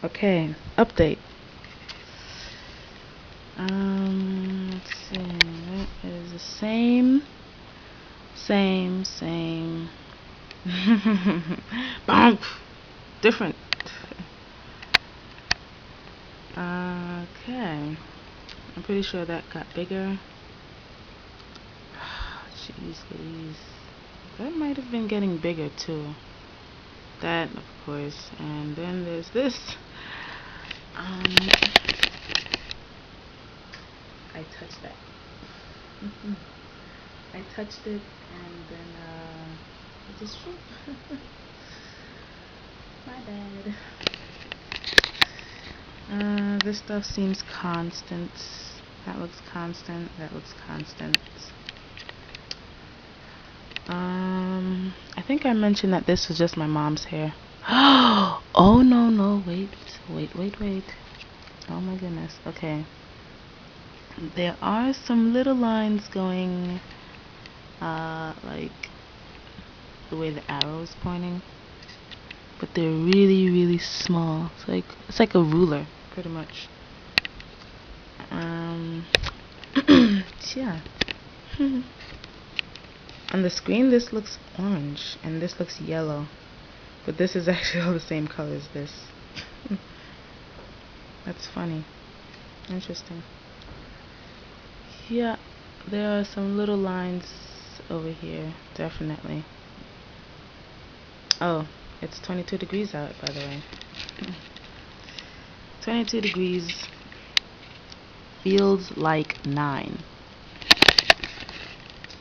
Okay, update. Let's see. That is the same. Bonk. Different. Okay. I'm pretty sure that got bigger. Jeez Louise. That might have been getting bigger too. That, of course. And then there's this. I touched that. I touched it and then it just shook. My bad. This stuff seems constant. That looks constant. That looks constant. I think I mentioned that this was just my mom's hair. Oh no, wait. Oh my goodness. Okay. There are some little lines going like the way the arrow is pointing, but they're really small. It's like a ruler, pretty much. Yeah. On the screen this looks orange and this looks yellow, but this is actually all the same color as this. That's funny. Interesting. Yeah, there are some little lines over here, definitely. Oh, it's 22 degrees out, by the way. 22 degrees feels like 9.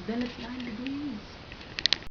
Then it's 9 degrees.